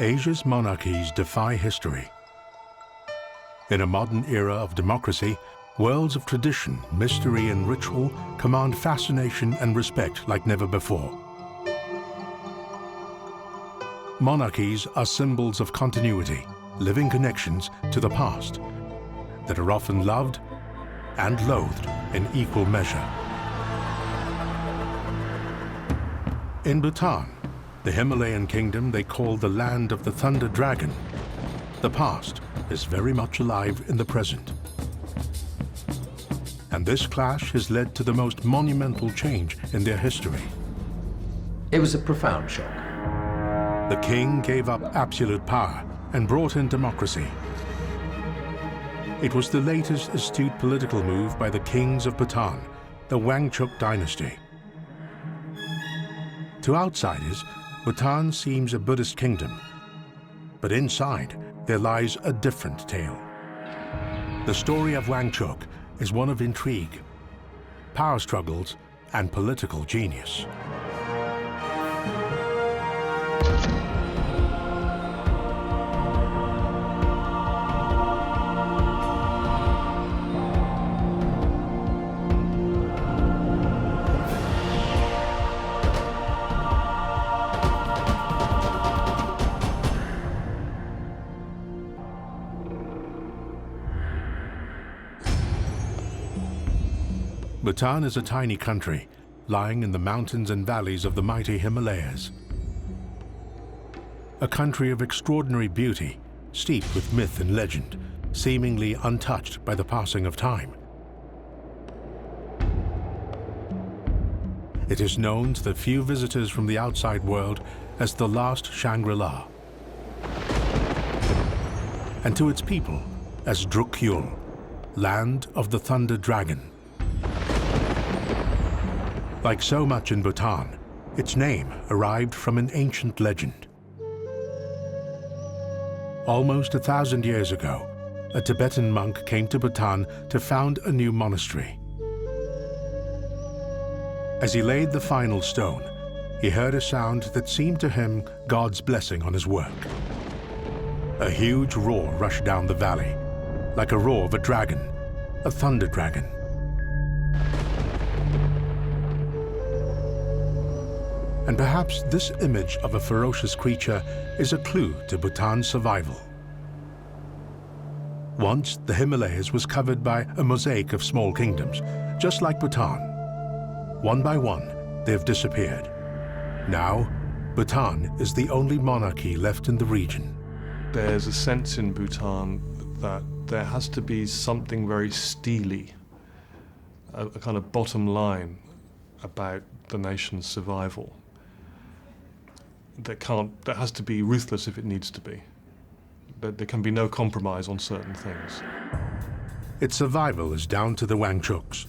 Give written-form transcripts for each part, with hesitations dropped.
Asia's monarchies defy history. In a modern era of democracy, worlds of tradition, mystery, and ritual command fascination and respect like never before. Monarchies are symbols of continuity, living connections to the past that are often loved and loathed in equal measure. In Bhutan, the Himalayan kingdom they call the land of the Thunder Dragon, the past is very much alive in the present. And this clash has led to the most monumental change in their history. It was a profound shock. The king gave up absolute power and brought in democracy. It was the latest astute political move by the kings of Bhutan, the Wangchuck dynasty. To outsiders, Bhutan seems a Buddhist kingdom, but inside there lies a different tale. The story of Wangchuck is one of intrigue, power struggles, and political genius. Bhutan is a tiny country, lying in the mountains and valleys of the mighty Himalayas. A country of extraordinary beauty, steeped with myth and legend, seemingly untouched by the passing of time. It is known to the few visitors from the outside world as the last Shangri-La, and to its people as Drukyul, land of the Thunder Dragon. Like so much in Bhutan, its name arrived from an ancient legend. Almost 1,000 years ago, a Tibetan monk came to Bhutan to found a new monastery. As he laid the final stone, he heard a sound that seemed to him God's blessing on his work. A huge roar rushed down the valley, like a roar of a dragon, a thunder dragon. And perhaps this image of a ferocious creature is a clue to Bhutan's survival. Once, the Himalayas was covered by a mosaic of small kingdoms, just like Bhutan. One by one, they have disappeared. Now, Bhutan is the only monarchy left in the region. There's a sense in Bhutan that there has to be something very steely, a kind of bottom line about the nation's survival. That has to be ruthless if it needs to be. There can be no compromise on certain things. Its survival is down to the Wangchucks.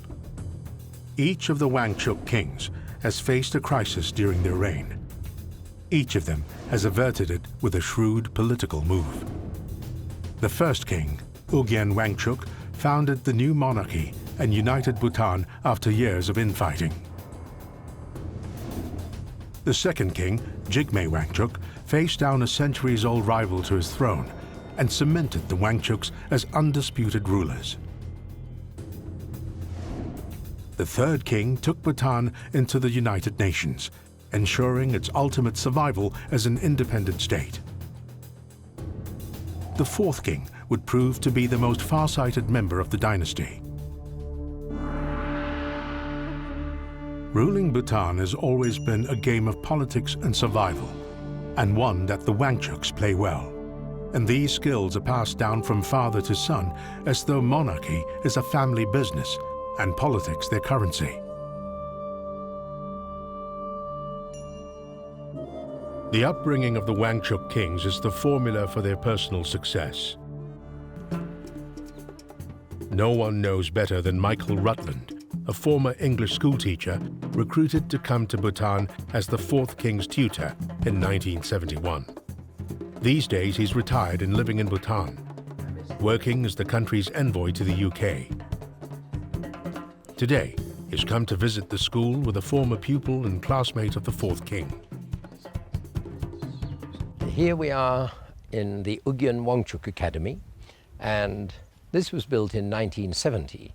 Each of the Wangchuck kings has faced a crisis during their reign. Each of them has averted it with a shrewd political move. The first king, Ugyen Wangchuck, founded the new monarchy and united Bhutan after years of infighting. The second king, Jigme Wangchuck, faced down a centuries-old rival to his throne and cemented the Wangchucks as undisputed rulers. The third king took Bhutan into the United Nations, ensuring its ultimate survival as an independent state. The fourth king would prove to be the most far-sighted member of the dynasty. Ruling Bhutan has always been a game of politics and survival, and one that the Wangchucks play well. And these skills are passed down from father to son as though monarchy is a family business and politics their currency. The upbringing of the Wangchuck kings is the formula for their personal success. No one knows better than Michael Rutland, a former English schoolteacher recruited to come to Bhutan as the fourth king's tutor in 1971. These days he's retired and living in Bhutan, working as the country's envoy to the UK. Today, he's come to visit the school with a former pupil and classmate of the fourth king. Here we are in the Ugyen Wangchuk Academy, and this was built in 1970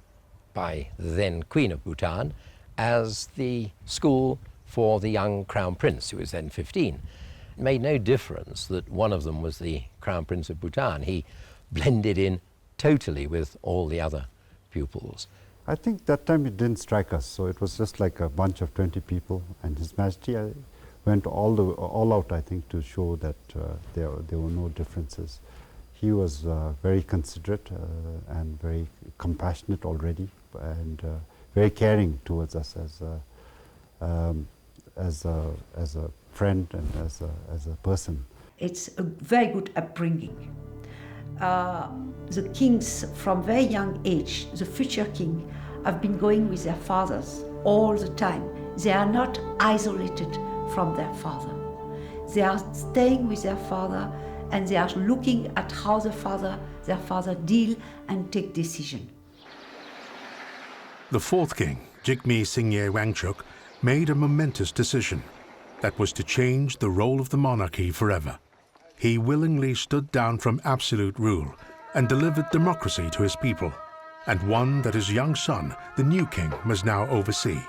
by the then Queen of Bhutan as the school for the young Crown Prince, who was then 15. It made no difference that one of them was the Crown Prince of Bhutan. He blended in totally with all the other pupils. I think that time it didn't strike us, so it was just like a bunch of 20 people, and His Majesty went all out, I think, to show that there were no differences. He was very considerate and very compassionate already, and very caring towards us as a friend and as a person. It's a very good upbringing. The kings from very young age, the future king, have been going with their fathers all the time. They are not isolated from their father. They are staying with their father, and they are looking at how their father deal and take decision. The fourth king, Jigme Singye Wangchuk, made a momentous decision that was to change the role of the monarchy forever. He willingly stood down from absolute rule and delivered democracy to his people, and one that his young son, the new king, must now oversee.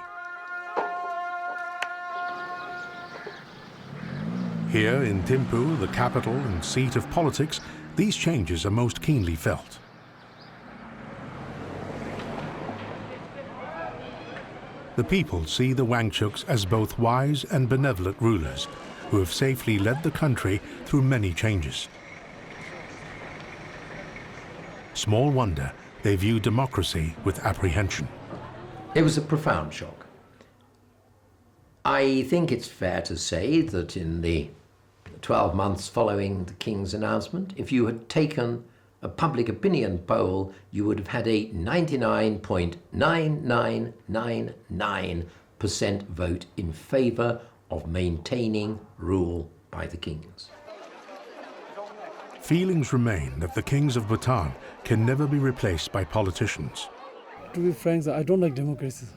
Here in Thimphu, the capital and seat of politics, these changes are most keenly felt. The people see the Wangchuks as both wise and benevolent rulers who have safely led the country through many changes. Small wonder they view democracy with apprehension. It was a profound shock. I think it's fair to say that in the 12 months following the King's announcement, if you had taken a public opinion poll, you would have had a 99.9999% vote in favour of maintaining rule by the kings. Feelings remain that the kings of Bhutan can never be replaced by politicians. To be frank, I don't like democracy.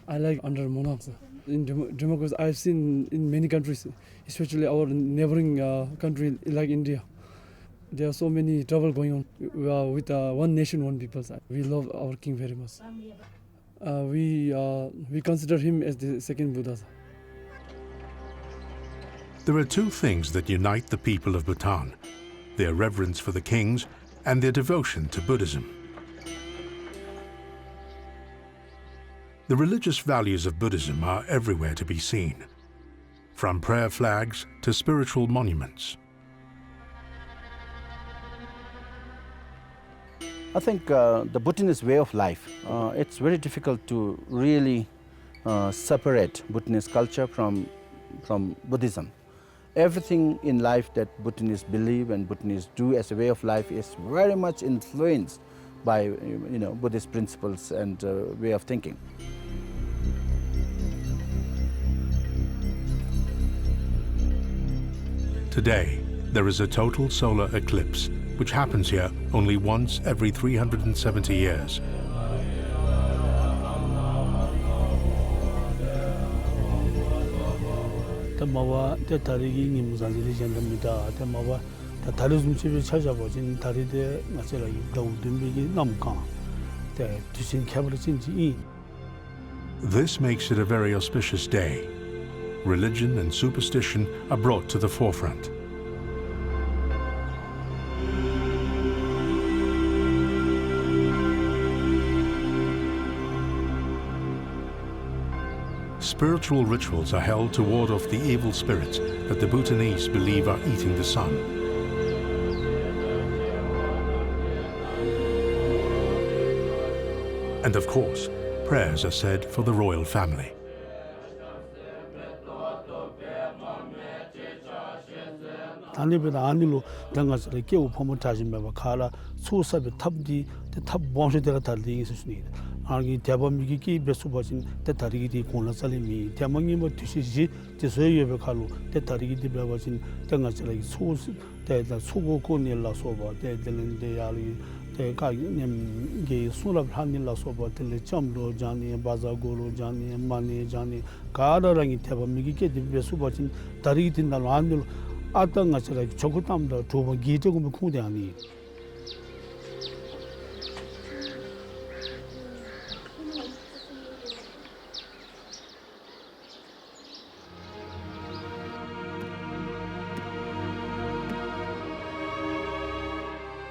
I like under monarchs. In democracy, I've seen in many countries, especially our neighboring country like India, there are so many trouble going on with one nation, one people. We love our king very much. We consider him as the second Buddha. There are two things that unite the people of Bhutan: their reverence for the kings and their devotion to Buddhism. The religious values of Buddhism are everywhere to be seen, from prayer flags to spiritual monuments. I think the Bhutanese way of life, it's very difficult to really separate Bhutanese culture from Buddhism. Everything in life that Bhutanese believe and Bhutanese do as a way of life is very much influenced by Buddhist principles and way of thinking. Today, there is a total solar eclipse, which happens here only once every 370 years. This makes it a very auspicious day. Religion and superstition are brought to the forefront. Spiritual rituals are held to ward off the evil spirits that the Bhutanese believe are eating the sun. And of course, prayers are said for the royal family. 아기 대범미기 베수버진 대다리기 공라살림이 대망님의 뒤시지 제소예배 칼로 대다리기 디베버진 등가슬이 소스 대다 소고고닐라 소버 대들는데 야리 대가님 게 수랍 한일라 소버 들레 점로 자니 바자고로 자니 마니 자니 가라랑이 대범미기 베수버진 다리기 딘날 안들 아땅 가서라 조그담다 두번 기적으로 콩대 아니.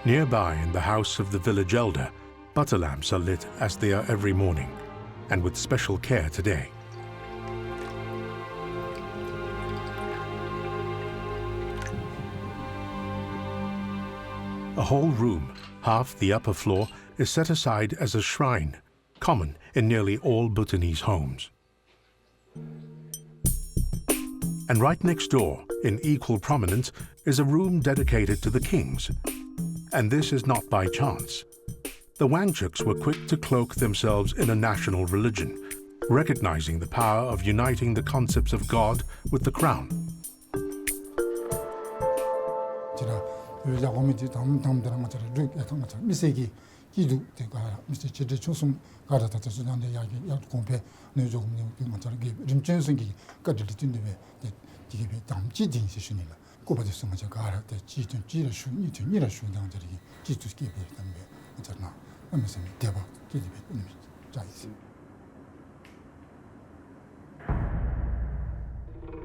Nearby, in the house of the village elder, butter lamps are lit as they are every morning, and with special care today. A whole room, half the upper floor, is set aside as a shrine, common in nearly all Bhutanese homes. And right next door, in equal prominence, is a room dedicated to the kings. And this is not by chance. The Wangchuks were quick to cloak themselves in a national religion, recognizing the power of uniting the concepts of God with the crown.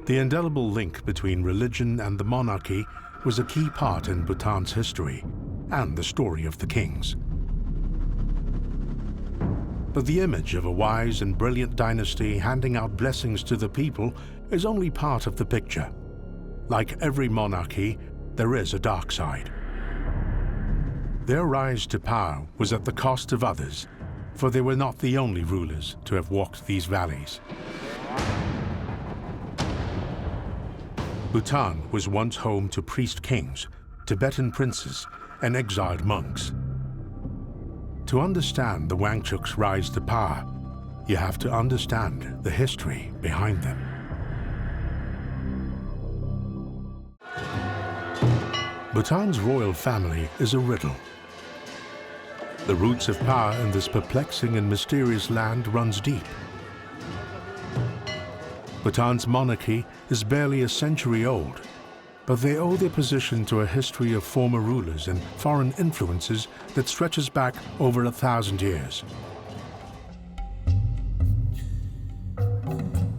The indelible link between religion and the monarchy was a key part in Bhutan's history and the story of the kings. But the image of a wise and brilliant dynasty handing out blessings to the people is only part of the picture. Like every monarchy, there is a dark side. Their rise to power was at the cost of others, for they were not the only rulers to have walked these valleys. Bhutan was once home to priest kings, Tibetan princes, and exiled monks. To understand the Wangchuks' rise to power, you have to understand the history behind them. Bhutan's royal family is a riddle. The roots of power in this perplexing and mysterious land runs deep. Bhutan's monarchy is barely a century old, but they owe their position to a history of former rulers and foreign influences that stretches back over 1,000 years.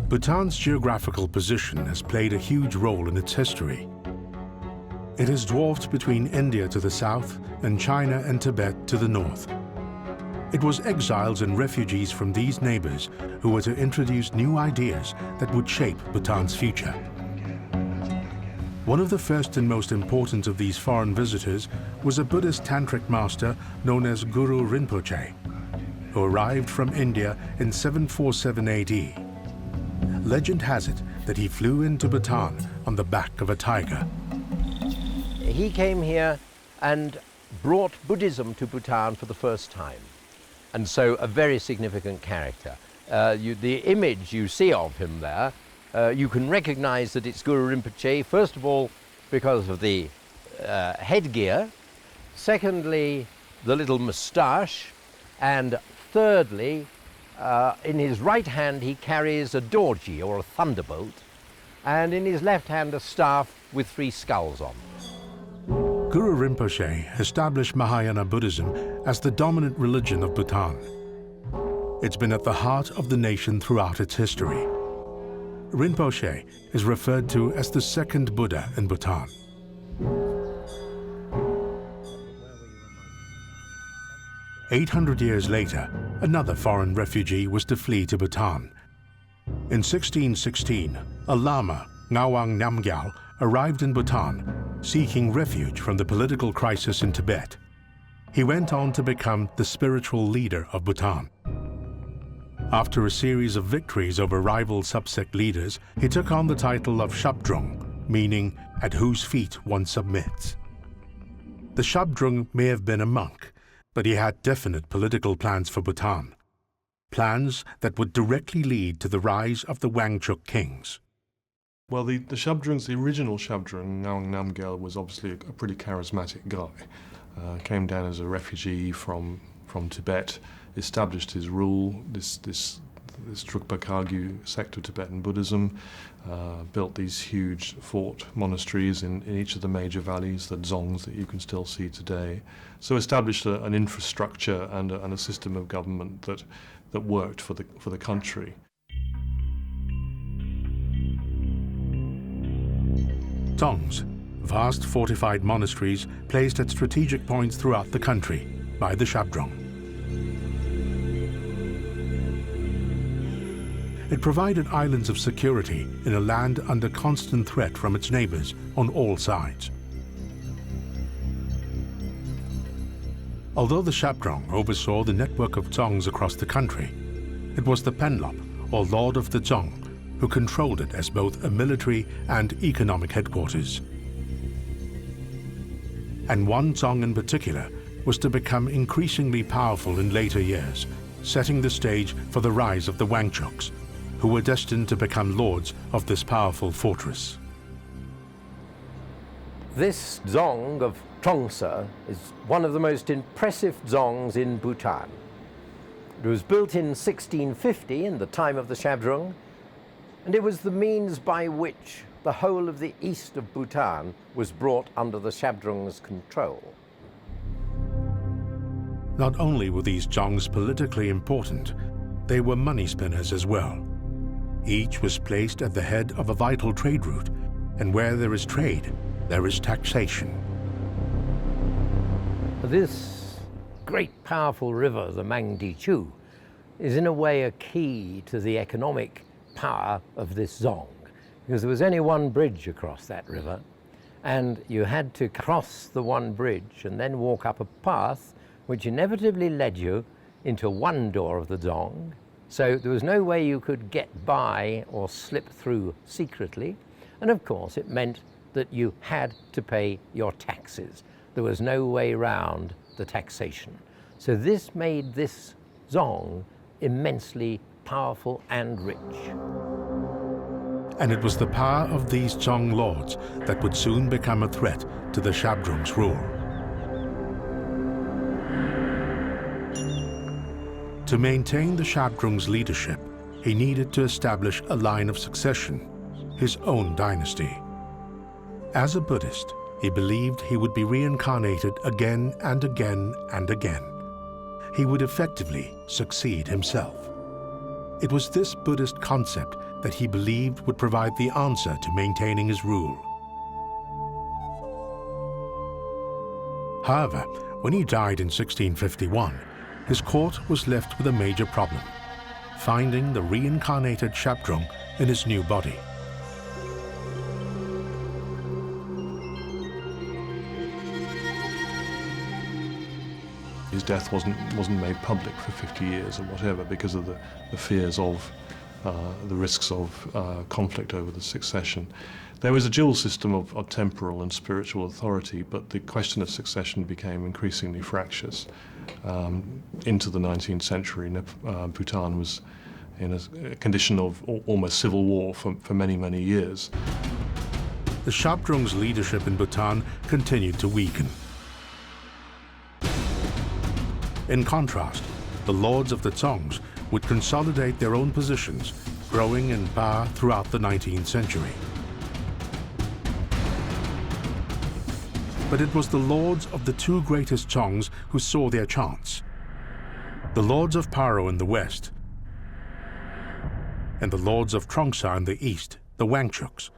Bhutan's geographical position has played a huge role in its history. It is dwarfed between India to the south and China and Tibet to the north. It was exiles and refugees from these neighbors who were to introduce new ideas that would shape Bhutan's future. One of the first and most important of these foreign visitors was a Buddhist tantric master known as Guru Rinpoche, who arrived from India in 747 AD. Legend has it that he flew into Bhutan on the back of a tiger. He came here and brought Buddhism to Bhutan for the first time. And so a very significant character. The image you see of him there, you can recognize that it's Guru Rinpoche, first of all, because of the headgear, secondly, the little moustache, and thirdly, in his right hand he carries a dorji, or a thunderbolt, and in his left hand a staff with 3 skulls on. Guru Rinpoche established Mahayana Buddhism as the dominant religion of Bhutan. It's been at the heart of the nation throughout its history. Rinpoche is referred to as the second Buddha in Bhutan. "800 years later, another foreign refugee was to flee to Bhutan. In 1616, a Lama, Ngawang Namgyal, arrived in Bhutan, seeking refuge from the political crisis in Tibet. He went on to become the spiritual leader of Bhutan. After a series of victories over rival subsect leaders, he took on the title of Shabdrung, meaning at whose feet one submits. The Shabdrung may have been a monk, but he had definite political plans for Bhutan, plans that would directly lead to the rise of the Wangchuk kings. Well, the Shabdrungs, the original Shabdrung, Ngawang Namgyal, was obviously a pretty charismatic guy. Came down as a refugee from Tibet, established his rule, this this Drukpa Kagyu sect of Tibetan Buddhism, built these huge fort monasteries in each of the major valleys, the dzongs that you can still see today. So established an infrastructure and a system of government that worked for the country. Dzongs, vast fortified monasteries placed at strategic points throughout the country by the Shabdrung. It provided islands of security in a land under constant threat from its neighbors on all sides. Although the Shabdrung oversaw the network of dzongs across the country, it was the Penlop, or Lord of the Dzong, who controlled it as both a military and economic headquarters. And one dzong in particular was to become increasingly powerful in later years, setting the stage for the rise of the Wangchuks, who were destined to become lords of this powerful fortress. This dzong of Trongsa is one of the most impressive dzongs in Bhutan. It was built in 1650 in the time of the Shabdrung, and it was the means by which the whole of the east of Bhutan was brought under the Shabdrung's control. Not only were these dzongs politically important, they were money spinners as well. Each was placed at the head of a vital trade route, and where there is trade, there is taxation. This great powerful river, the Mangdi-Chu, is in a way a key to the economic power of this dzong, because there was only one bridge across that river, and you had to cross the one bridge and then walk up a path which inevitably led you into one door of the dzong. So there was no way you could get by or slip through secretly, and of course it meant that you had to pay your taxes. There was no way round the taxation. So this made this dzong immensely powerful and rich. And it was the power of these dzong lords that would soon become a threat to the Shabdrung's rule. To maintain the Shabdrung's leadership, he needed to establish a line of succession, his own dynasty. As a Buddhist, he believed he would be reincarnated again and again and again. He would effectively succeed himself. It was this Buddhist concept that he believed would provide the answer to maintaining his rule. However, when he died in 1651, his court was left with a major problem: finding the reincarnated Shabdrung in his new body. His death wasn't made public for 50 years or whatever because of the fears of the risks of conflict over the succession. There was a dual system of temporal and spiritual authority, but the question of succession became increasingly fractious. Into the 19th century, Bhutan was in a condition of almost civil war for many, many years. The Shabdrung's leadership in Bhutan continued to weaken. In contrast, the lords of the dzongs would consolidate their own positions, growing in power throughout the 19th century. But it was the lords of the two greatest dzongs who saw their chance: the lords of Paro in the west and the lords of Trongsa in the east, the Wangchuks.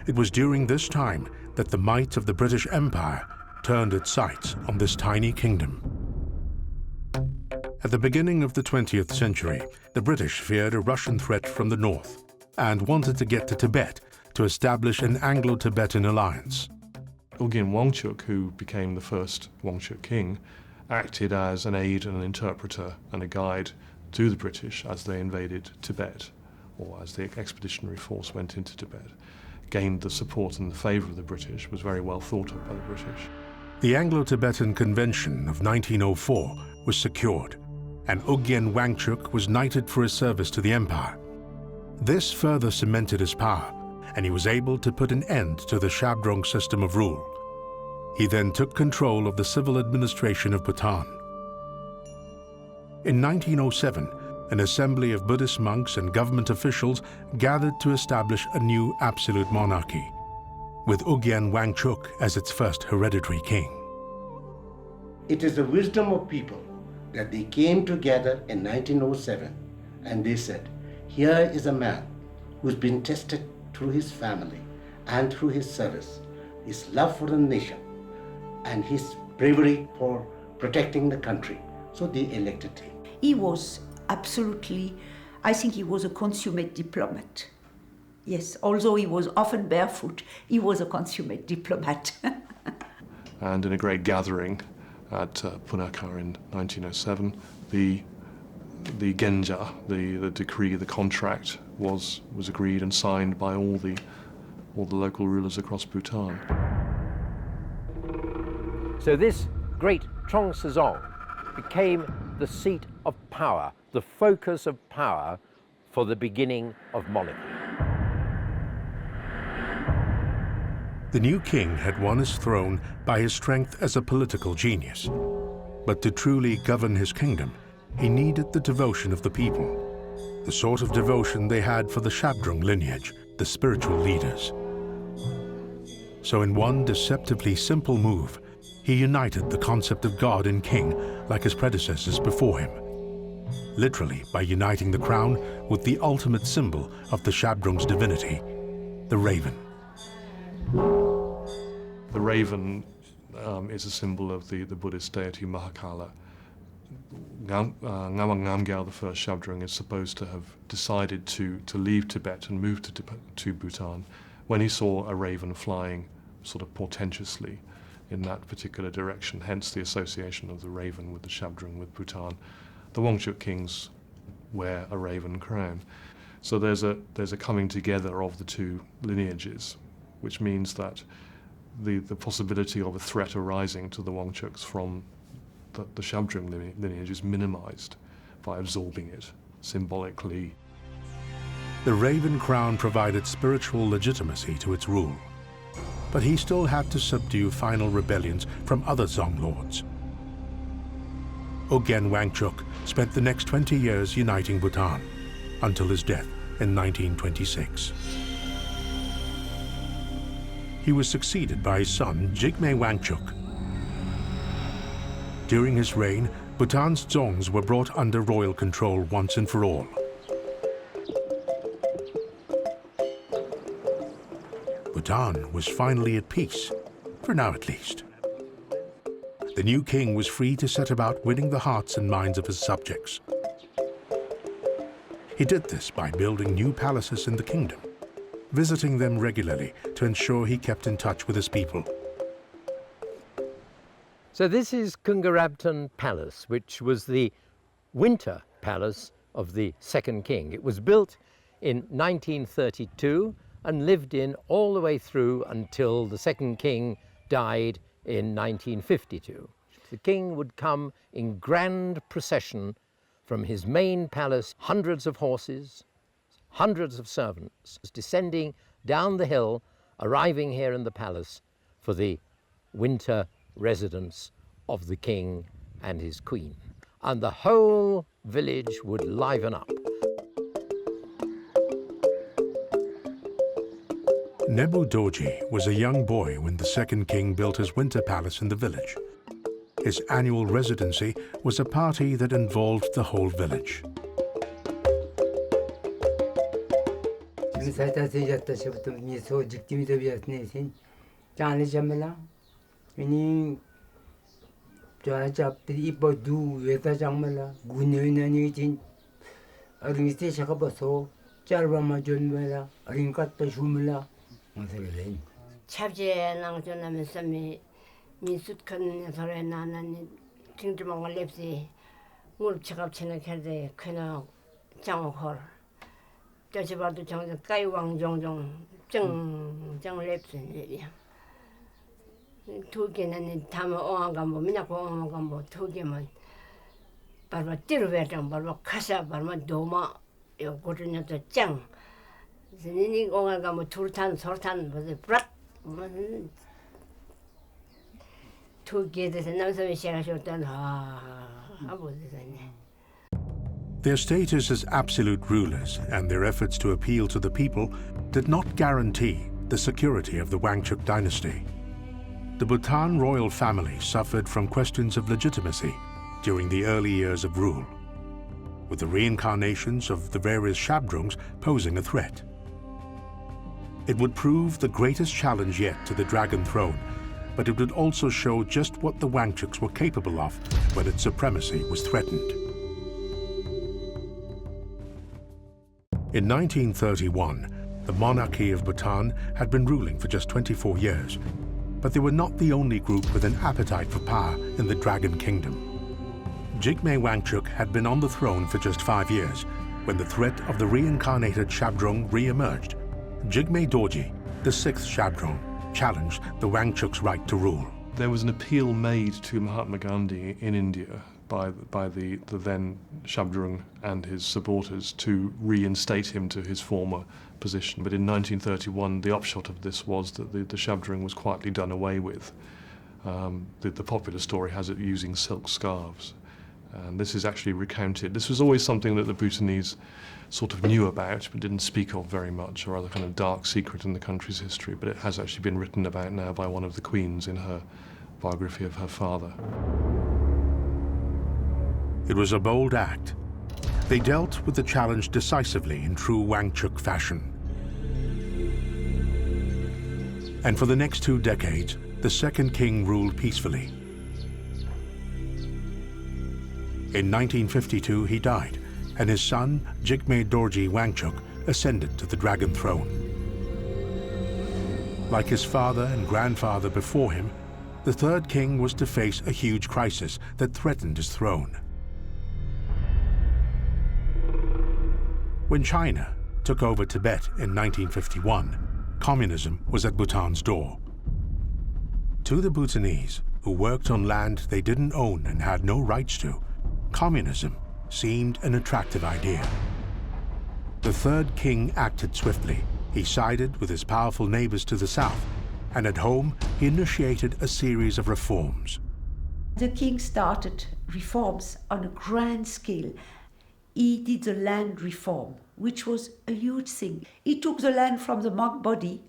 It was during this time that the might of the British Empire turned its sights on this tiny kingdom. At the beginning of the 20th century, the British feared a Russian threat from the north and wanted to get to Tibet to establish an Anglo-Tibetan alliance. Ugyen Wangchuk, who became the first Wangchuk king, acted as an aide and an interpreter and a guide to the British as they invaded Tibet, or as the expeditionary force went into Tibet, gained the support and the favour of the British, was very well thought of by the British. The Anglo-Tibetan Convention of 1904 was secured, and Ugyen Wangchuk was knighted for his service to the empire. This further cemented his power, and he was able to put an end to the Shabdrung system of rule. He then took control of the civil administration of Bhutan. In 1907, an assembly of Buddhist monks and government officials gathered to establish a new absolute monarchy, with Ugyen Wangchuck as its first hereditary king. It is the wisdom of people that they came together in 1907 and they said, here is a man who's been tested through his family and through his service, his love for the nation and his bravery for protecting the country. So they elected him. He was absolutely, I think he was a consummate diplomat. Yes, although he was often barefoot, he was a consummate diplomat. And in a great gathering at Punakha in 1907, the Genja, the decree, the contract was agreed and signed by all the local rulers across Bhutan. So this great Trong Sazong became the seat of power, the focus of power for the beginning of monarchy. The new king had won his throne by his strength as a political genius. But to truly govern his kingdom, he needed the devotion of the people, the sort of devotion they had for the Shabdrung lineage, the spiritual leaders. So in one deceptively simple move, he united the concept of God and king like his predecessors before him, literally by uniting the crown with the ultimate symbol of the Shabdrung's divinity, the raven. The raven is a symbol of the Buddhist deity Mahakala. Ngawang Namgyal, the first Shabdrung, is supposed to have decided to leave Tibet and move to Bhutan when he saw a raven flying sort of portentously in that particular direction, hence the association of the raven with the Shabdrung with Bhutan. The Wangchuck kings wear a raven crown. So there's a coming together of the two lineages, which means that the possibility of a threat arising to the Wangchucks from the Shabdrung lineage is minimized by absorbing it symbolically. The raven crown provided spiritual legitimacy to its rule, but he still had to subdue final rebellions from other Dzong lords. Ugyen Wangchuck spent the next 20 years uniting Bhutan, until his death in 1926. He was succeeded by his son, Jigme Wangchuck. During his reign, Bhutan's Dzongs were brought under royal control once and for all. Bhutan was finally at peace, for now at least. The new king was free to set about winning the hearts and minds of his subjects. He did this by building new palaces in the kingdom, visiting them regularly to ensure he kept in touch with his people. So this is Kungarabtan Palace, which was the winter palace of the second king. It was built in 1932 and lived in all the way through until the second king died in 1952. The king would come in grand procession from his main palace, hundreds of horses, hundreds of servants, descending down the hill, arriving here in the palace for the winter residence of the king and his queen. And the whole village would liven up. Nebu Dorji was a young boy when the second king built his winter palace in the village. His annual residency was a party that involved the whole village. 민숫큰 소리 나는 ting지망을 랩시 무릎치갑치는 캐데 그나 장호헐 저지바도 정정 까이왕종종 정정 랩시야 두 개는 담아 어안가 뭐 미나고 어안가 뭐 두 개만 바로 띠르베장 바로 카사 바로 도마 요 고르냐도 짱 진이 어안가 뭐 둘탄 설탄 뭐지 브락 두 개에서 남성이 시작하셨던 아버지네. Their status as absolute rulers and their efforts to appeal to the people did not guarantee the security of the Wangchuck dynasty. The Bhutan royal family suffered from questions of legitimacy during the early years of rule, with the reincarnations of the various Shabdrungs posing a threat. It would prove the greatest challenge yet to the Dragon Throne, but it would also show just what the Wangchucks were capable of when its supremacy was threatened. In 1931, the monarchy of Bhutan had been ruling for just 24 years, but they were not the only group with an appetite for power in the Dragon Kingdom. Jigme Wangchuck had been on the throne for just 5 years when the threat of the reincarnated Shabdrung re-emerged. Jigme Dorji, the 6th Shabdrung, challenged the Wangchuck's right to rule. There was an appeal made to Mahatma Gandhi in India by the then Shabdrung and his supporters to reinstate him to his former position. But in 1931, the upshot of this was that the Shabdrung was quietly done away with. The popular story has it using silk scarves. And this is actually recounted. This was always something that the Bhutanese sort of knew about but didn't speak of very much, or other kind of dark secret in the country's history, but it has actually been written about now by one of the queens in her biography of her father. It was a bold act. They dealt with the challenge decisively in true Wangchuck fashion. And for the next 2 decades, the second king ruled peacefully. In 1952, he died, and his son, Jigme Dorji Wangchuck, ascended to the Dragon Throne. Like his father and grandfather before him, the third king was to face a huge crisis that threatened his throne. When China took over Tibet in 1951, communism was at Bhutan's door. To the Bhutanese, who worked on land they didn't own and had no rights to, communism seemed an attractive idea. The third king acted swiftly. He sided with his powerful neighbors to the south, and at home he initiated a series of reforms. The king started reforms on a grand scale. He did the land reform, which was a huge thing. He took the land from the monk body,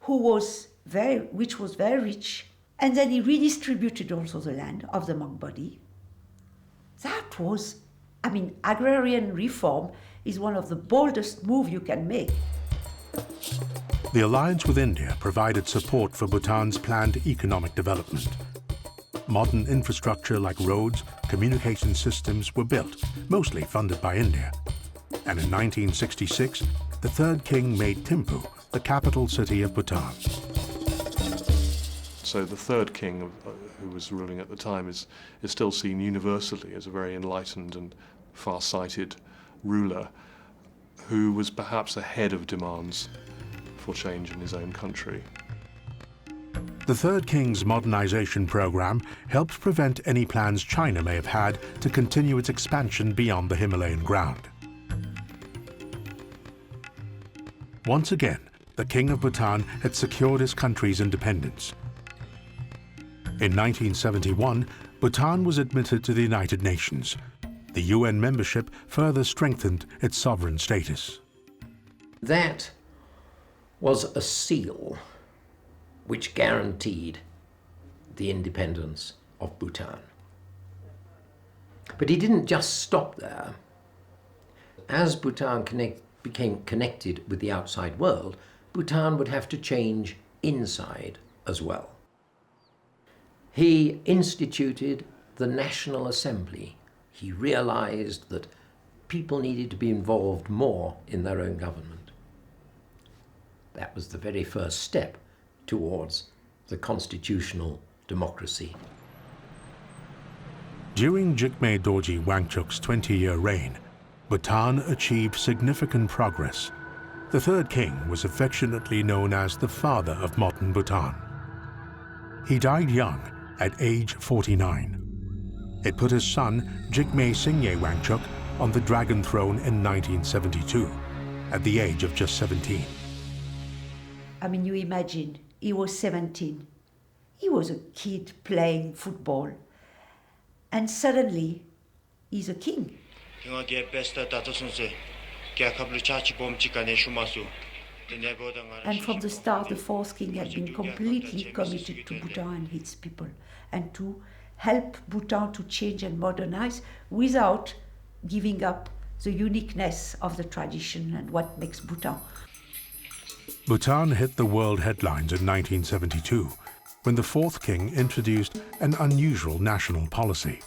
which was very rich, and then he redistributed also the land of the monk body. That was, agrarian reform is one of the boldest moves you can make. The alliance with India provided support for Bhutan's planned economic development. Modern infrastructure like roads, communication systems were built, mostly funded by India. And in 1966, the third king made Thimphu the capital city of Bhutan. So the third king who was ruling at the time is still seen universally as a very enlightened and far-sighted ruler who was perhaps ahead of demands for change in his own country. The third king's modernization program helped prevent any plans China may have had to continue its expansion beyond the Himalayan ground. Once again, the king of Bhutan had secured his country's independence. In 1971, Bhutan was admitted to the United Nations. The UN membership further strengthened its sovereign status. That was a seal which guaranteed the independence of Bhutan. But he didn't just stop there. As Bhutan became connected with the outside world, Bhutan would have to change inside as well. He instituted the National Assembly. He realized that people needed to be involved more in their own government. That was the very first step towards the constitutional democracy. During Jigme Dorji Wangchuck's 20-year reign, Bhutan achieved significant progress. The third king was affectionately known as the father of modern Bhutan. He died young, at age 49. It put his son, Jigme Singye Wangchuck, on the Dragon Throne in 1972, at the age of just 17. You imagine, he was 17. He was a kid playing football. And suddenly, he's a king. And from the start, the fourth king had been completely committed to Bhutan and its people, and to help Bhutan to change and modernize without giving up the uniqueness of the tradition and what makes Bhutan. Bhutan hit the world headlines in 1972 when the fourth king introduced an unusual national policy.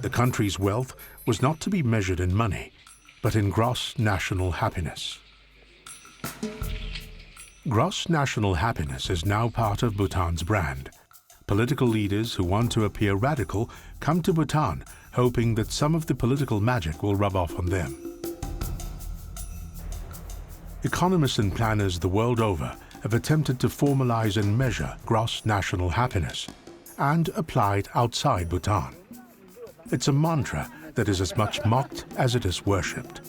The country's wealth was not to be measured in money, but in gross national happiness. Gross national happiness is now part of Bhutan's brand. Political leaders who want to appear radical come to Bhutan hoping that some of the political magic will rub off on them. Economists and planners the world over have attempted to formalize and measure gross national happiness and apply it outside Bhutan. It's a mantra that is as much mocked as it is worshipped.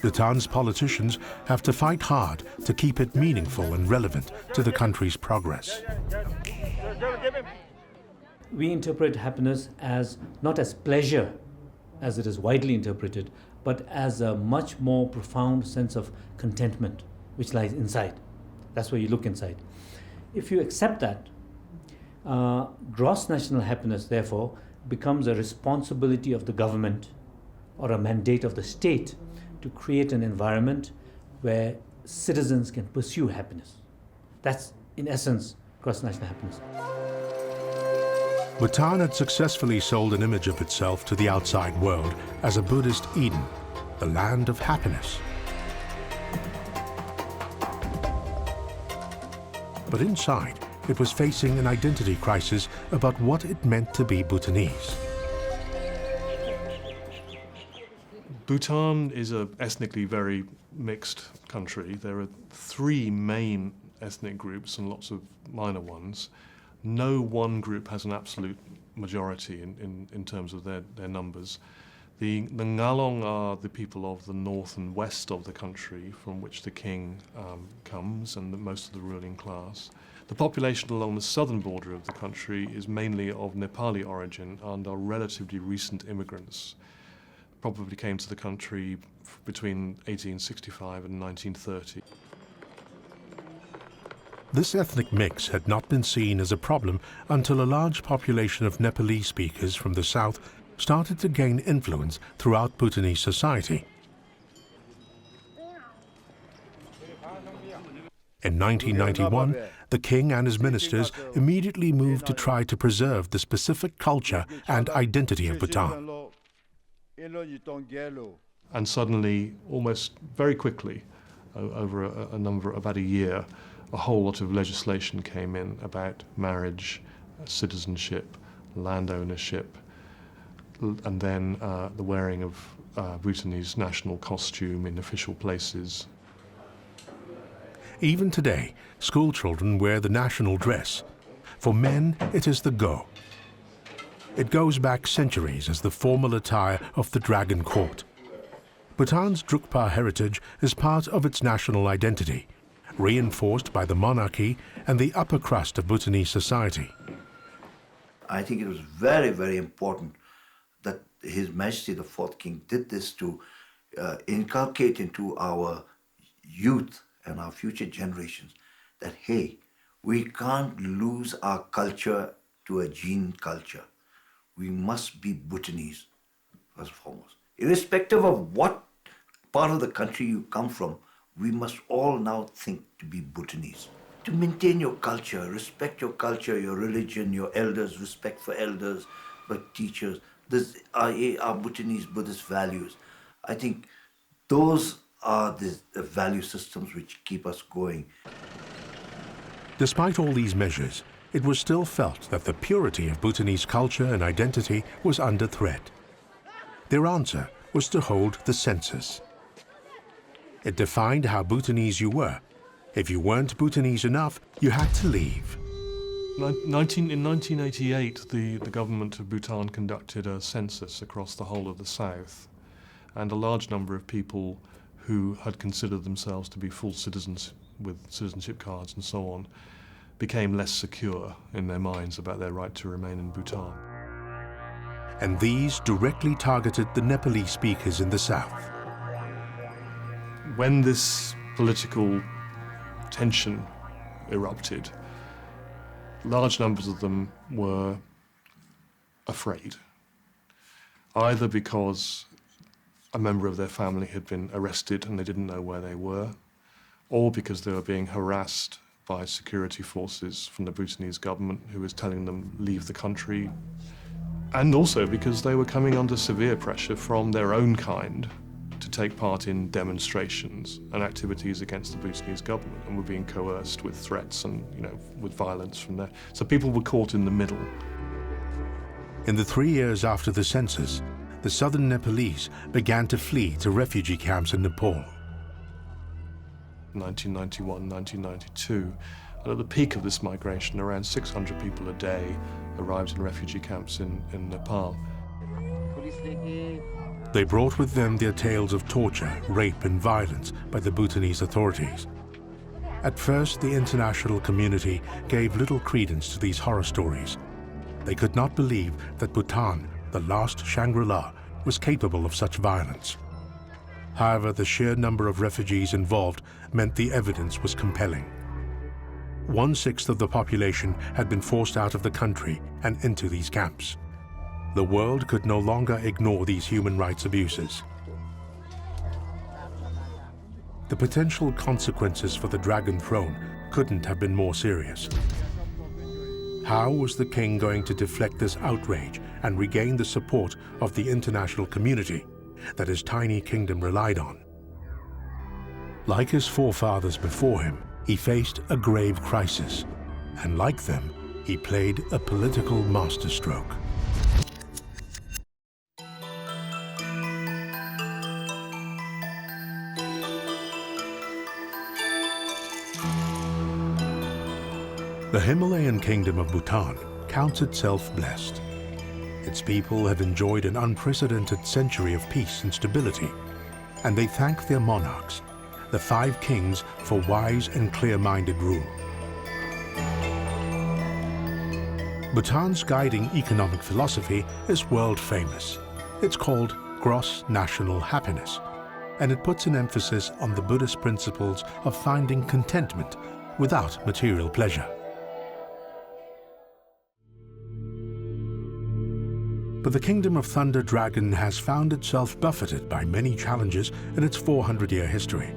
Bhutan's politicians have to fight hard to keep it meaningful and relevant to the country's progress. We interpret happiness as not as pleasure, as it is widely interpreted, but as a much more profound sense of contentment, which lies inside. That's where you look inside. If you accept that, gross national happiness, therefore, becomes a responsibility of the government or a mandate of the state to create an environment where citizens can pursue happiness. That's, in essence, gross national happiness. Bhutan had successfully sold an image of itself to the outside world as a Buddhist Eden, the land of happiness. But inside, it was facing an identity crisis about what it meant to be Bhutanese. Bhutan is an ethnically very mixed country. There are three main ethnic groups and lots of minor ones. No one group has an absolute majority in terms of their numbers. The Ngalong are the people of the north and west of the country from which the king comes and most of the ruling class. The population along the southern border of the country is mainly of Nepali origin and are relatively recent immigrants. Probably came to the country between 1865 and 1930. This ethnic mix had not been seen as a problem until a large population of Nepalese speakers from the south started to gain influence throughout Bhutanese society. In 1991, the king and his ministers immediately moved to try to preserve the specific culture and identity of Bhutan. And suddenly, almost very quickly, over about a year, a whole lot of legislation came in about marriage, citizenship, land ownership, and then the wearing of Bhutanese national costume in official places. Even today, school children wear the national dress. For men, it is the go. It goes back centuries as the formal attire of the Dragon Court. Bhutan's Drukpa heritage is part of its national identity, reinforced by the monarchy and the upper crust of Bhutanese society. I think it was very, very important that His Majesty the Fourth King did this to inculcate into our youth and our future generations that, hey, we can't lose our culture to a gene culture. We must be Bhutanese, first and foremost. Irrespective of what part of the country you come from, we must all now think to be Bhutanese. To maintain your culture, respect your culture, your religion, your elders, respect for elders, but teachers. This are Bhutanese Buddhist values. I think those are the value systems which keep us going. Despite all these measures, it was still felt that the purity of Bhutanese culture and identity was under threat. Their answer was to hold the census. It defined how Bhutanese you were. If you weren't Bhutanese enough, you had to leave. In 1988, the government of Bhutan conducted a census across the whole of the south, and a large number of people who had considered themselves to be full citizens with citizenship cards and so on became less secure in their minds about their right to remain in Bhutan. and these directly targeted the Nepalese speakers in the south. When this political tension erupted, large numbers of them were afraid, either because a member of their family had been arrested and they didn't know where they were, or because they were being harassed by security forces from the Bhutanese government who was telling them leave the country, and also because they were coming under severe pressure from their own kind to take part in demonstrations and activities against the Bhutanese government, and were being coerced with threats and, with violence from there. So people were caught in the middle. In the 3 years after the census, the southern Nepalese began to flee to refugee camps in Nepal. 1991, 1992, and at the peak of this migration, around 600 people a day arrived in refugee camps in Nepal. They brought with them their tales of torture, rape and violence by the Bhutanese authorities. At first, the international community gave little credence to these horror stories. They could not believe that Bhutan, the last Shangri-La, was capable of such violence. However, the sheer number of refugees involved meant the evidence was compelling. 1/6 of the population had been forced out of the country and into these camps. The world could no longer ignore these human rights abuses. The potential consequences for the Dragon Throne couldn't have been more serious. How was the king going to deflect this outrage and regain the support of the international community that his tiny kingdom relied on? Like his forefathers before him, he faced a grave crisis, and like them, he played a political masterstroke. The Himalayan kingdom of Bhutan counts itself blessed. Its people have enjoyed an unprecedented century of peace and stability, and they thank their monarchs, the 5 kings, for wise and clear-minded rule. Bhutan's guiding economic philosophy is world famous. It's called gross national happiness, and it puts an emphasis on the Buddhist principles of finding contentment without material pleasure. But the Kingdom of Thunder Dragon has found itself buffeted by many challenges in its 400-year history.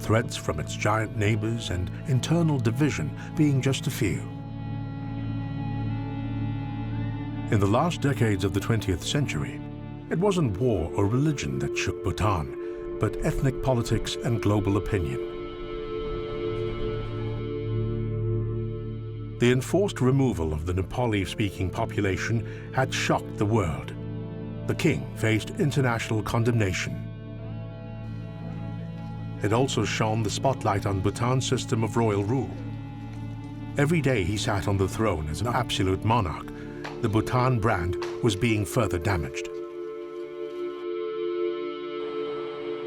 Threats from its giant neighbors and internal division being just a few. In the last decades of the 20th century, it wasn't war or religion that shook Bhutan, but ethnic politics and global opinion. The enforced removal of the Nepali-speaking population had shocked the world. The king faced international condemnation. It also shone the spotlight on Bhutan's system of royal rule. Every day he sat on the throne as an absolute monarch, the Bhutan brand was being further damaged.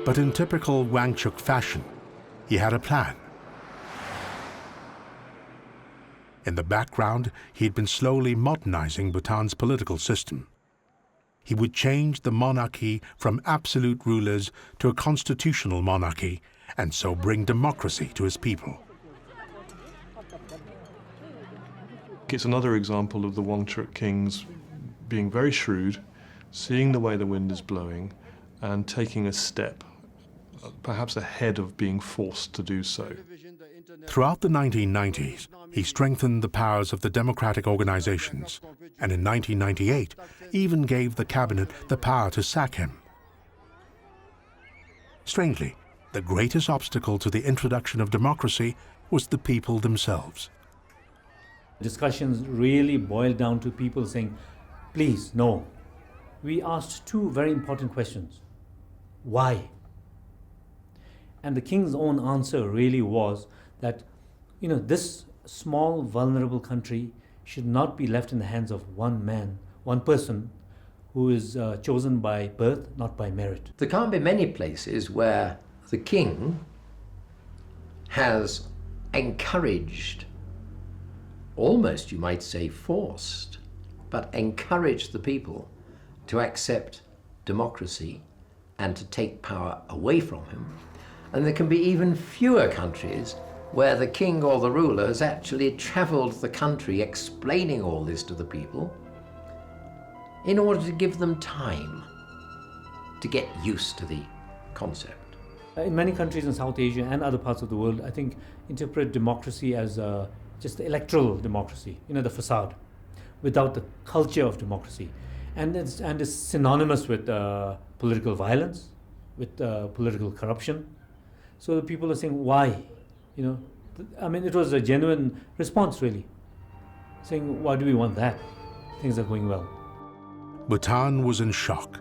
But in typical Wangchuk fashion, he had a plan. In the background, he had been slowly modernizing Bhutan's political system. He would change the monarchy from absolute rulers to a constitutional monarchy, and so bring democracy to his people. It's another example of the Wangchuk kings being very shrewd, seeing the way the wind is blowing, and taking a step, perhaps ahead of being forced to do so. Throughout the 1990s, he strengthened the powers of the democratic organizations, and in 1998 even gave the cabinet the power to sack him. Strangely, the greatest obstacle to the introduction of democracy was the people themselves. Discussions really boiled down to people saying, please, no. We asked 2 very important questions. Why? And the king's own answer really was that, this small, vulnerable country should not be left in the hands of one man, one person, who is chosen by birth, not by merit. There can't be many places where the king has encouraged, almost you might say forced, but encourage the people to accept democracy and to take power away from him. And there can be even fewer countries where the king or the ruler has actually travelled the country explaining all this to the people in order to give them time to get used to the concept. In many countries in South Asia and other parts of the world, I think interpret democracy as just electoral democracy, the facade, without the culture of democracy. And it's synonymous with political violence, with political corruption. So the people are saying, why? It was a genuine response, really, saying, why do we want that? Things are going well. Bhutan was in shock.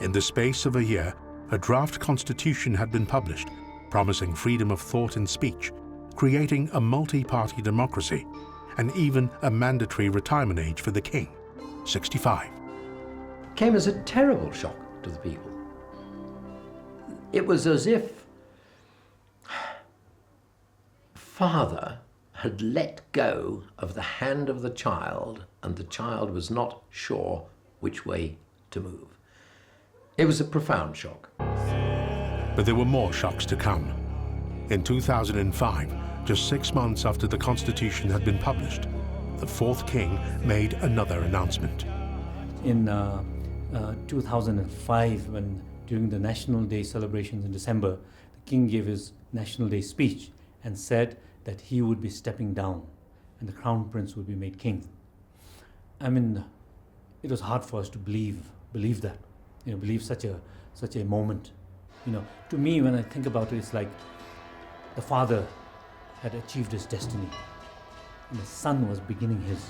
In the space of a year, a draft constitution had been published, promising freedom of thought and speech, creating a multi-party democracy, and even a mandatory retirement age for the king, 65. Came as a terrible shock to the people. It was as if father had let go of the hand of the child and the child was not sure which way to move. It was a profound shock. But there were more shocks to come. In 2005, just 6 months after the constitution had been published, the fourth king made another announcement. In 2005, during the National Day celebrations in December, the king gave his National Day speech and said that he would be stepping down and the crown prince would be made king. It was hard for us to believe that, believe such a moment. To me, when I think about it, it's like the father had achieved his destiny and the son was beginning his.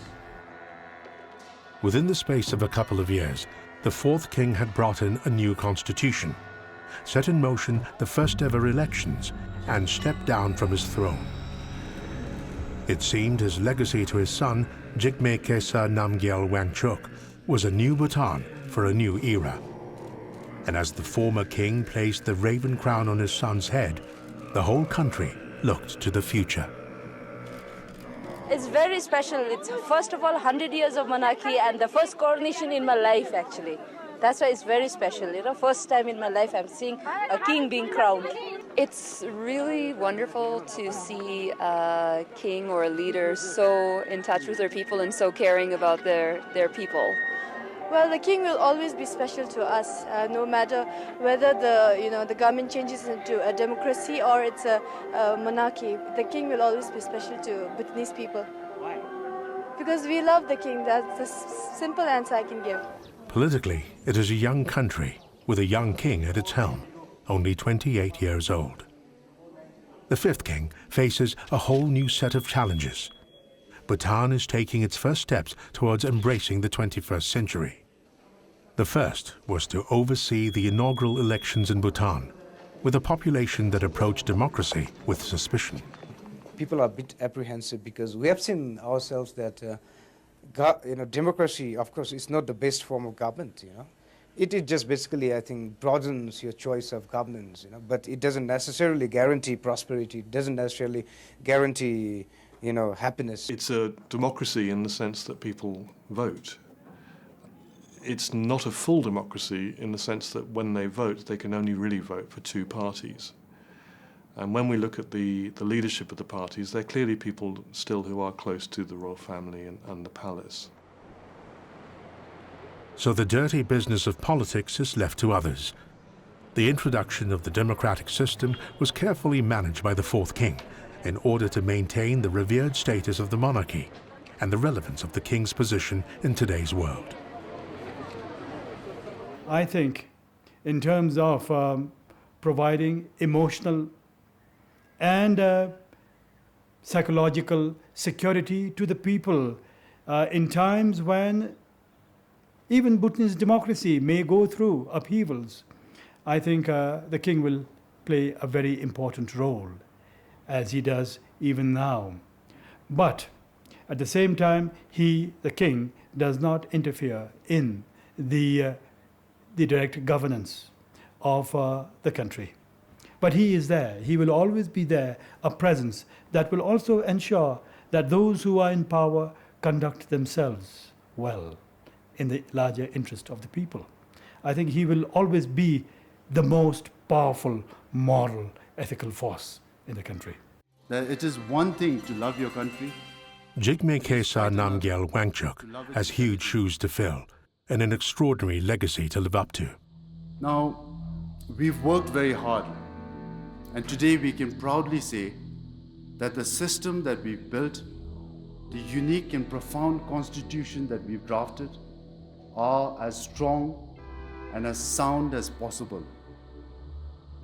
Within the space of a couple of years, the fourth king had brought in a new constitution, set in motion the first ever elections, and stepped down from his throne. It seemed his legacy to his son, Jigme Kesa Namgyel Wangchuk, was a new Bhutan for a new era. And as the former king placed the raven crown on his son's head, the whole country looked to the future. It's very special. It's first of all 100 years of monarchy and the first coronation in my life, actually. That's why it's very special. First time in my life I'm seeing a king being crowned. It's really wonderful to see a king or a leader so in touch with their people and so caring about their people. Well, the king will always be special to us, no matter whether the government changes into a democracy or it's a monarchy. The king will always be special to Bhutanese people. Why? Because we love the king. That's the simple answer I can give. Politically, it is a young country with a young king at its helm, only 28 years old. The fifth king faces a whole new set of challenges. Bhutan is taking its first steps towards embracing the 21st century. The first was to oversee the inaugural elections in Bhutan, with a population that approached democracy with suspicion. People are a bit apprehensive because we have seen ourselves that democracy, of course, is not the best form of government. It just basically, I think, broadens your choice of governance. But it doesn't necessarily guarantee prosperity. It doesn't necessarily guarantee, happiness. It's a democracy in the sense that people vote. It's not a full democracy in the sense that when they vote, they can only really vote for two parties. And when we look at the leadership of the parties, they're clearly people still who are close to the royal family and the palace. So the dirty business of politics is left to others. The introduction of the democratic system was carefully managed by the fourth king in order to maintain the revered status of the monarchy and the relevance of the king's position in today's world. I think in terms of providing emotional and psychological security to the people in times when even Bhutanese democracy may go through upheavals, I think the king will play a very important role, as he does even now. But at the same time, the king, does not interfere in the direct governance of the country. But he is there. He will always be there, a presence that will also ensure that those who are in power conduct themselves well in the larger interest of the people. I think he will always be the most powerful moral, ethical force in the country. That it is one thing to love your country. Jigme Kesa Namgyel Wangchuk has huge shoes to fill and an extraordinary legacy to live up to. Now, we've worked very hard, and today we can proudly say that the system that we've built, the unique and profound constitution that we've drafted, are as strong and as sound as possible.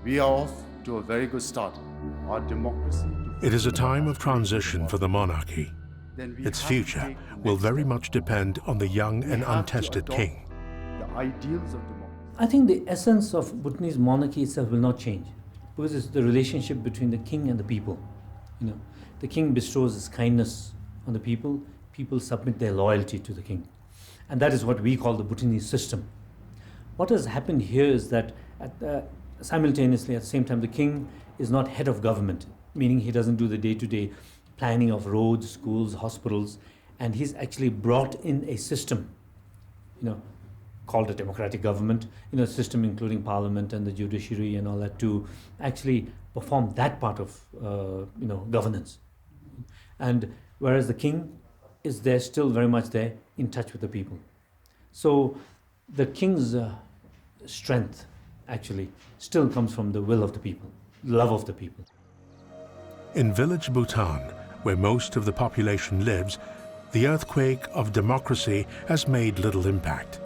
We are off to a very good start. Our democracy... It is a time of transition for the monarchy. Its future will very much depend on the young and untested king. The ideals of democracy. I think the essence of Bhutanese monarchy itself will not change, because it's the relationship between the king and the people. You know, the king bestows his kindness on the people, people submit their loyalty to the king. And that is what we call the Bhutanese system. What has happened here is that simultaneously, at the same time, the king is not head of government, meaning he doesn't do the day-to-day planning of roads, schools, hospitals, and he's actually brought in a system, you know, called a democratic government, you know, system including parliament and the judiciary and all that, to actually perform that part of, you know, governance. And whereas the king is there, still very much there, in touch with the people. So the king's strength actually still comes from the will of the people, love of the people. In village Bhutan, where most of the population lives, the earthquake of democracy has made little impact.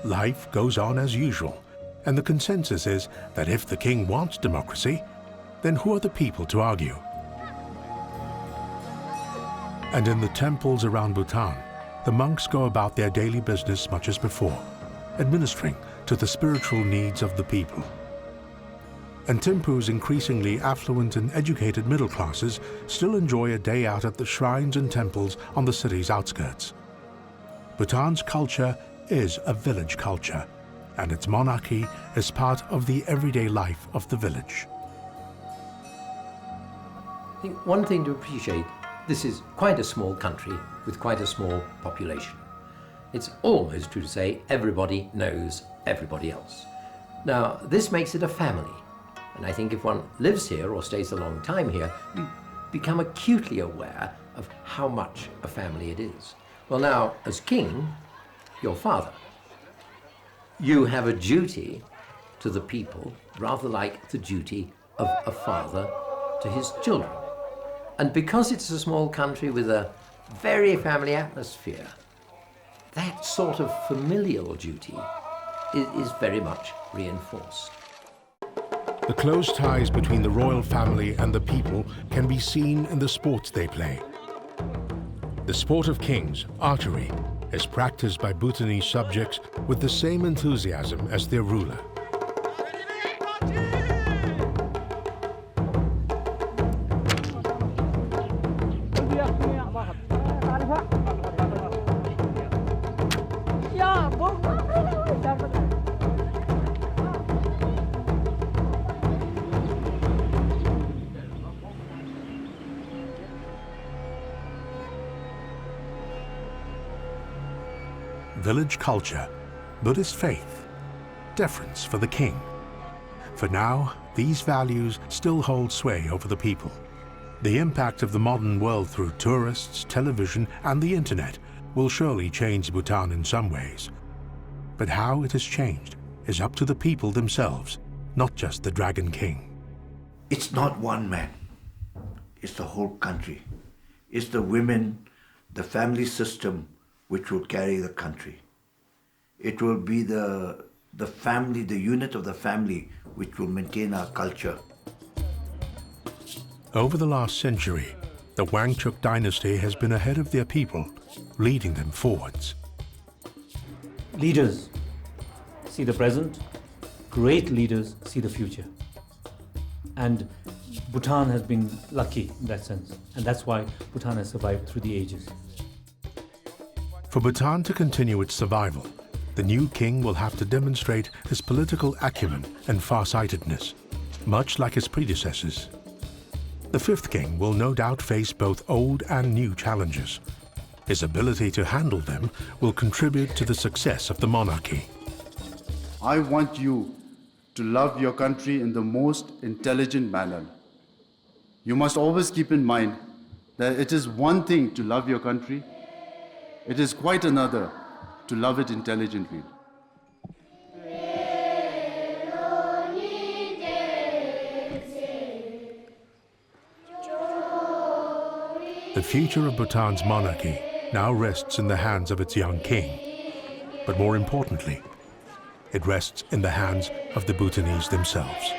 Life goes on as usual, and the consensus is that if the king wants democracy, then who are the people to argue? And in the temples around Bhutan, the monks go about their daily business much as before, administering to the spiritual needs of the people. And Thimphu's increasingly affluent and educated middle classes still enjoy a day out at the shrines and temples on the city's outskirts. Bhutan's culture is a village culture, and its monarchy is part of the everyday life of the village. I think one thing to appreciate, this is quite a small country with quite a small population. It's almost true to say everybody knows everybody else. Now, this makes it a family. And I think if one lives here or stays a long time here, you become acutely aware of how much a family it is. Well now, as king, your father, you have a duty to the people, rather like the duty of a father to his children. And because it's a small country with a very family atmosphere, that sort of familial duty is very much reinforced. The close ties between the royal family and the people can be seen in the sports they play. The sport of kings, archery, is practiced by Bhutanese subjects with the same enthusiasm as their ruler. Village culture, Buddhist faith, deference for the king. For now, these values still hold sway over the people. The impact of the modern world through tourists, television, and the internet will surely change Bhutan in some ways. But how it has changed is up to the people themselves, not just the Dragon King. It's not one man. It's the whole country. It's the women, the family system, which will carry the country. It will be the family, the unit of the family, which will maintain our culture. Over the last century, the Wangchuk dynasty has been ahead of their people, leading them forwards. Leaders see the present, great leaders see the future. And Bhutan has been lucky in that sense, and that's why Bhutan has survived through the ages. For Bhutan to continue its survival, the new king will have to demonstrate his political acumen and farsightedness, much like his predecessors. The fifth king will no doubt face both old and new challenges. His ability to handle them will contribute to the success of the monarchy. I want you to love your country in the most intelligent manner. You must always keep in mind that it is one thing to love your country, it is quite another to love it intelligently. The future of Bhutan's monarchy now rests in the hands of its young king. But more importantly, it rests in the hands of the Bhutanese themselves.